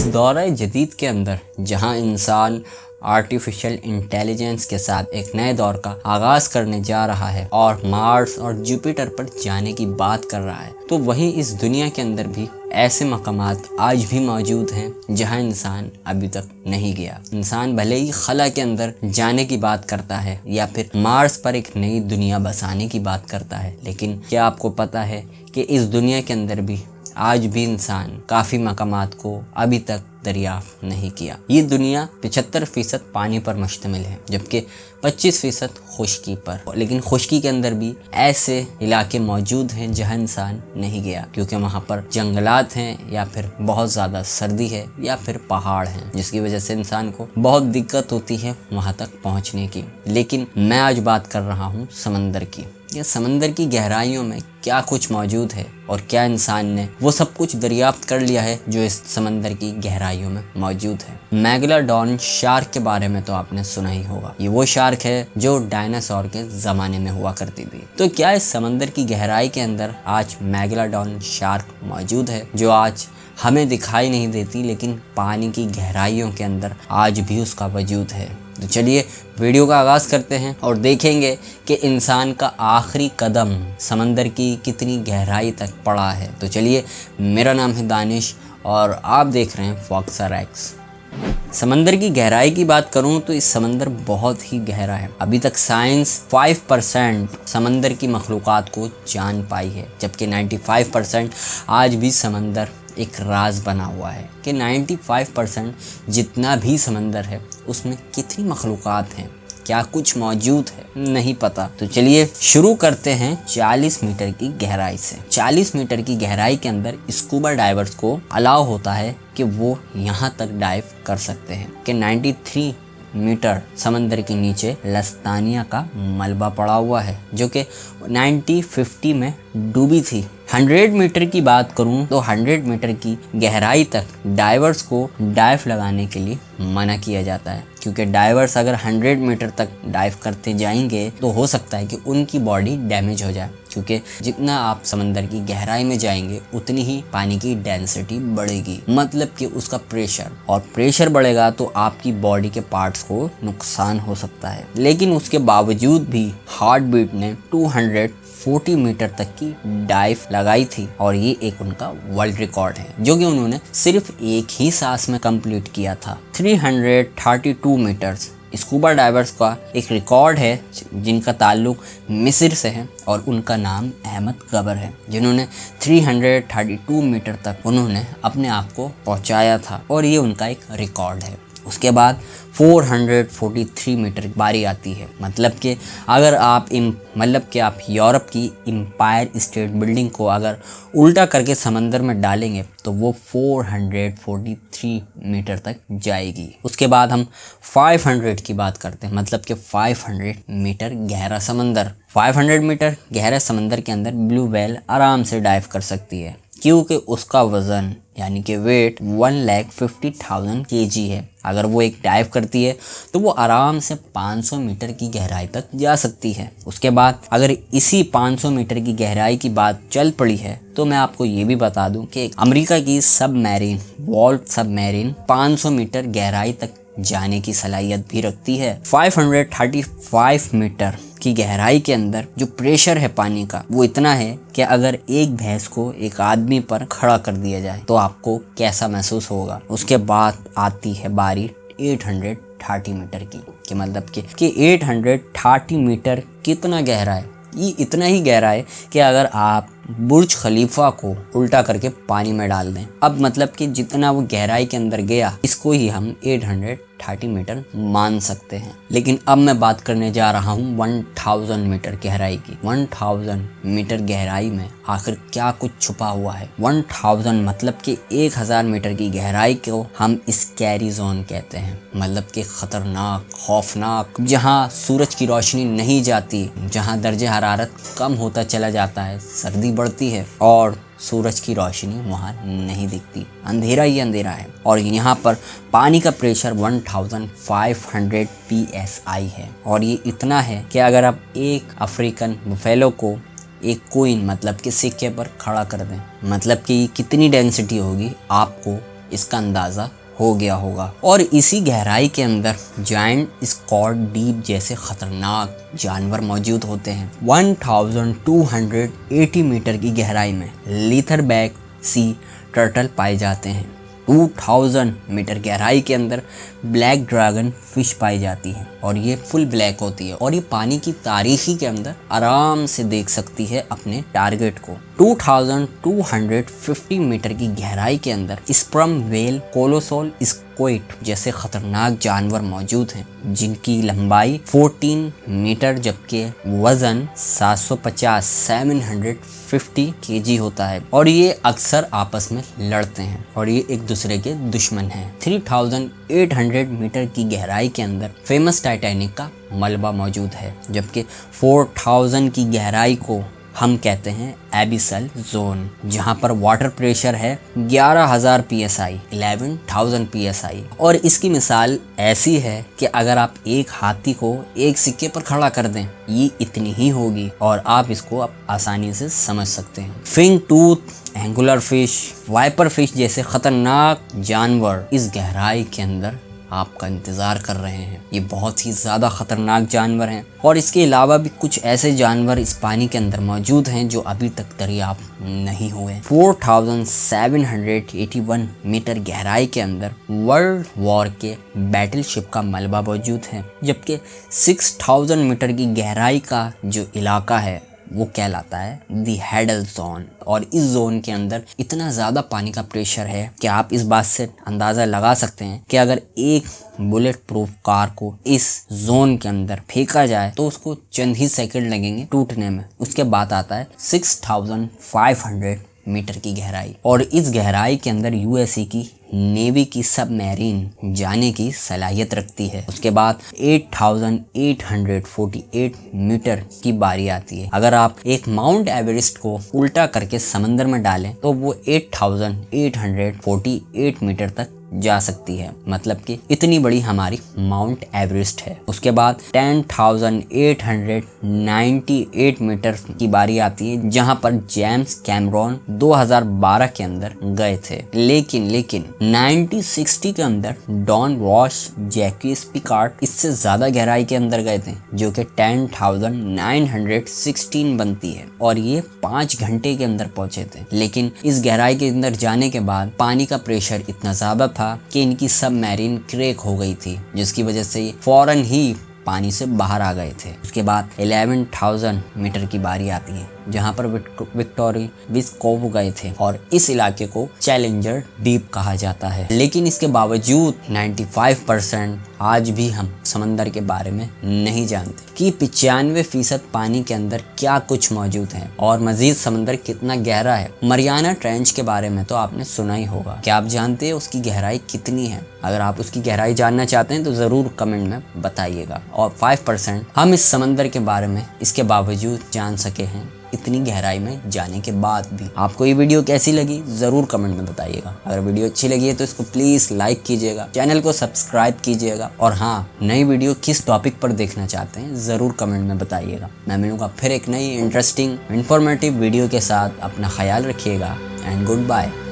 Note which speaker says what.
Speaker 1: दौर जदीद के अंदर जहां इंसान आर्टिफिशियल इंटेलिजेंस के साथ एक नए दौर का आगाज करने जा रहा है और मार्स और जुपिटर पर जाने की बात कर रहा है, तो वहीं इस दुनिया के अंदर भी ऐसे मकामात आज भी मौजूद हैं जहां इंसान अभी तक नहीं गया। इंसान भले ही खला के अंदर जाने की बात करता है या फिर मार्स पर एक नई दुनिया बसाने की बात करता है, लेकिन क्या आपको पता है कि इस दुनिया के अंदर भी आज भी इंसान काफ़ी मकामात को अभी तक दरियाफ्त नहीं किया। ये दुनिया 75% पानी पर मुश्तमिल है, जबकि 25% खुश्की पर। लेकिन खुश्की के अंदर भी ऐसे इलाके मौजूद हैं जहां इंसान नहीं गया, क्योंकि वहां पर जंगलात हैं या फिर बहुत ज़्यादा सर्दी है या फिर पहाड़ हैं, जिसकी वजह से इंसान को बहुत दिक्कत होती है वहां तक पहुंचने की। लेकिन मैं आज बात कर रहा हूँ समंदर की। या समंदर की गहराइयों में क्या कुछ मौजूद है और क्या इंसान ने वो सब कुछ दरियाफ्त कर लिया है जो इस समंदर की गहराइयों में मौजूद है। मेगालोडॉन शार्क के बारे में तो आपने सुना ही होगा। ये वो शार्क है जो डायनासोर के ज़माने में हुआ करती थी। तो क्या इस समंदर की गहराई के अंदर आज मेगालोडॉन शार्क मौजूद है, जो आज हमें दिखाई नहीं देती, लेकिन पानी की गहराइयों के अंदर आज भी उसका वजूद है? तो चलिए वीडियो का आगाज़ करते हैं और देखेंगे कि इंसान का आखिरी कदम समंदर की कितनी गहराई तक पड़ा है। तो चलिए, मेरा नाम है दानिश और आप देख रहे हैं फॉक्सर एक्स। समंदर की गहराई की बात करूं तो इस समंदर बहुत ही गहरा है। अभी तक साइंस 5% समंदर की मखलूक़ात को जान पाई है, जबकि 95% आज भी समंदर एक राज बना हुआ है कि 95% जितना भी समंदर है उसमें कितनी मखलूक़ात हैं, क्या कुछ मौजूद है, नहीं पता। तो चलिए शुरू करते हैं 40 मीटर की गहराई से। 40 मीटर की गहराई के अंदर स्कूबा डाइवर्स को अलाउ होता है कि वो यहाँ तक डाइव कर सकते हैं कि 93 मीटर समंदर के नीचे लस्तानिया का मलबा पड़ा हुआ है, जो कि 1950 में डूबी थी। 100 मीटर की बात करूं तो 100 मीटर की गहराई तक डाइवर्स को डाइव लगाने के लिए मना किया जाता है, क्योंकि डाइवर्स अगर 100 मीटर तक डाइव करते जाएंगे तो हो सकता है कि उनकी बॉडी डैमेज हो जाए, क्योंकि जितना आप समंदर की गहराई में जाएंगे उतनी ही पानी की डेंसिटी बढ़ेगी, मतलब कि उसका प्रेशर, और प्रेशर बढ़ेगा तो आपकी बॉडी के पार्ट्स को नुकसान हो सकता है। लेकिन उसके बावजूद भी हार्ट बीट ने 240 मीटर तक की डाइव लगाई थी और ये एक उनका वर्ल्ड रिकॉर्ड है, जो कि उन्होंने सिर्फ एक ही सांस में कंप्लीट किया था। 332 मीटर्स स्कूबा डाइवर्स का एक रिकॉर्ड है जिनका ताल्लुक मिस्र से है और उनका नाम अहमद गबर है, जिन्होंने 332 मीटर तक उन्होंने अपने आप को पहुंचाया था और ये उनका एक रिकॉर्ड है। उसके बाद 443 मीटर बारी आती है, मतलब कि अगर आप यूरोप की एम्पायर स्टेट बिल्डिंग को अगर उल्टा करके समंदर में डालेंगे तो वो 443 मीटर तक जाएगी। उसके बाद हम 500 की बात करते हैं, मतलब कि 500 मीटर गहरा समंदर। 500 मीटर गहरे समंदर के अंदर ब्लू व्हेल आराम से डाइव कर सकती है, क्योंकि उसका वज़न यानी कि वेट 1,50,000 kg है। अगर वो एक डाइव करती है तो वो आराम से 500 मीटर की गहराई तक जा सकती है। उसके बाद अगर इसी 500 मीटर की गहराई की बात चल पड़ी है तो मैं आपको ये भी बता दूं कि अमेरिका की सबमरीन वॉल्व सबमरीन 500 मीटर गहराई तक जाने की सलाहियत भी रखती है। 535 मीटर की गहराई के अंदर जो प्रेशर है पानी का वो इतना है कि अगर एक भैंस को एक आदमी पर खड़ा कर दिया जाए तो आपको कैसा महसूस होगा। उसके बाद आती है बारी 830 मीटर की, कि मतलब कि 830 मीटर कितना गहरा है। ये इतना ही गहरा है कि अगर आप बुर्ज खलीफा को उल्टा करके पानी में डाल दें, अब मतलब कि जितना वो गहराई के अंदर गया इसको ही हम 830 मीटर मान सकते हैं। लेकिन अब मैं बात करने जा रहा हूँ 1000 मीटर गहराई की। 1000 मीटर गहराई में आखिर क्या कुछ छुपा हुआ है। 1000 मतलब कि 1000 मीटर की गहराई को हम स्कैरी जोन कहते हैं, मतलब कि खतरनाक, खौफनाक, जहाँ सूरज की रोशनी नहीं जाती, जहाँ दर्जे हरारत कम होता चला जाता है, सर्दी बढ़ती है और सूरज की रोशनी वहाँ नहीं दिखती, अंधेरा ही अंधेरा है। और यहाँ पर पानी का प्रेशर 1500 psi है और ये इतना है कि अगर आप एक अफ्रीकन बुफेलो को एक कोइन मतलब कि सिक्के पर खड़ा कर दें, मतलब कि कितनी डेंसिटी होगी आपको इसका अंदाज़ा हो गया होगा। और इसी गहराई के अंदर जायंट स्क्वाड डीप जैसे खतरनाक जानवर मौजूद होते हैं। 1280 मीटर की गहराई में लीथरबैक सी टर्टल पाए जाते हैं। 2000 मीटर गहराई के अंदर ब्लैक ड्रैगन फिश पाई जाती है और ये फुल ब्लैक होती है और ये पानी की तारीखी के अंदर आराम से देख सकती है अपने टारगेट को। 2250 मीटर की गहराई के अंदर स्पर्म व्हेल, कोलोसॉल स्क्विड जैसे खतरनाक जानवर मौजूद हैं जिनकी लंबाई 14 मीटर जबकि वजन 750 केजी होता है और ये अक्सर आपस में लड़ते हैं और ये एक दूसरे के दुश्मन हैं। 3800 मीटर की गहराई के अंदर फेमस टाइटैनिक का मलबा मौजूद है जबकि 4000 की गहराई को हम कहते हैं एबिसल जोन, जहां पर वाटर प्रेशर है 11,000 psi 11,000 psi। और इसकी मिसाल ऐसी है कि अगर आप एक हाथी को एक सिक्के पर खड़ा कर दें ये इतनी ही होगी और आप इसको आसानी से समझ सकते हैं। Fang tooth, angler fish, viper fish जैसे खतरनाक जानवर इस गहराई के अंदर आपका इंतज़ार कर रहे हैं। ये बहुत ही ज़्यादा ख़तरनाक जानवर हैं और इसके अलावा भी कुछ ऐसे जानवर इस पानी के अंदर मौजूद हैं जो अभी तक दरियाफ्त नहीं हुए। 4781 मीटर गहराई के अंदर वर्ल्ड वॉर के बैटलशिप का मलबा मौजूद है जबकि 6000 मीटर की गहराई का जो इलाका है वो कहलाता है दी हैडल जोन। और इस जोन के अंदर इतना ज़्यादा पानी का प्रेशर है कि आप इस बात से अंदाज़ा लगा सकते हैं कि अगर एक बुलेट प्रूफ कार को इस जोन के अंदर फेंका जाए तो उसको चंद ही सेकंड लगेंगे टूटने में। उसके बाद आता है 6500 मीटर की गहराई और इस गहराई के अंदर यूएसए की नेवी की सबमरीन जाने की सलाहियत रखती है। उसके बाद 8848 मीटर की बारी आती है। अगर आप एक माउंट एवरेस्ट को उल्टा करके समंदर में डालें तो वो 8848 मीटर तक जा सकती है, मतलब कि इतनी बड़ी हमारी माउंट एवरेस्ट है। उसके बाद 10,898 मीटर की बारी आती है जहां पर जेम्स कैमरॉन 2012 के अंदर गए थे। लेकिन 1960 के अंदर डॉन रॉश, जैक्विस पिकार्ड इससे ज्यादा गहराई के अंदर गए थे जो कि 10,916 बनती है और ये 5 घंटे के अंदर पहुंचे थे। लेकिन इस गहराई के अंदर जाने के बाद पानी का प्रेशर इतना ज्यादा था कि इनकी सबमरीन क्रैक हो गई थी जिसकी वजह से ये फौरन ही पानी से बाहर आ गए थे। उसके बाद 11,000 मीटर की बारी आती है जहां पर विक्टोरी विस्कोव गए थे और इस इलाके को चैलेंजर डीप कहा जाता है। लेकिन इसके बावजूद 95% आज भी हम समंदर के बारे में नहीं जानते कि 95% पानी के अंदर क्या कुछ मौजूद है और मजीद समंदर कितना गहरा है। मरियाना ट्रेंच के बारे में तो आपने सुना ही होगा। क्या आप जानते हैं उसकी गहराई कितनी है? अगर आप उसकी गहराई जानना चाहते हैं तो ज़रूर कमेंट में बताइएगा। और 5% हम इस समंदर के बारे में इसके बावजूद जान सके हैं इतनी गहराई में जाने के बाद भी। आपको ये वीडियो कैसी लगी ज़रूर कमेंट में बताइएगा। अगर वीडियो अच्छी लगी है तो इसको प्लीज़ लाइक कीजिएगा, चैनल को सब्सक्राइब कीजिएगा और हाँ, नई वीडियो किस टॉपिक पर देखना चाहते हैं ज़रूर कमेंट में बताइएगा। मैं मिलूँगा फिर एक नई इंटरेस्टिंग इन्फॉर्मेटिव वीडियो के साथ। अपना ख्याल रखिएगा एंड गुड बाय।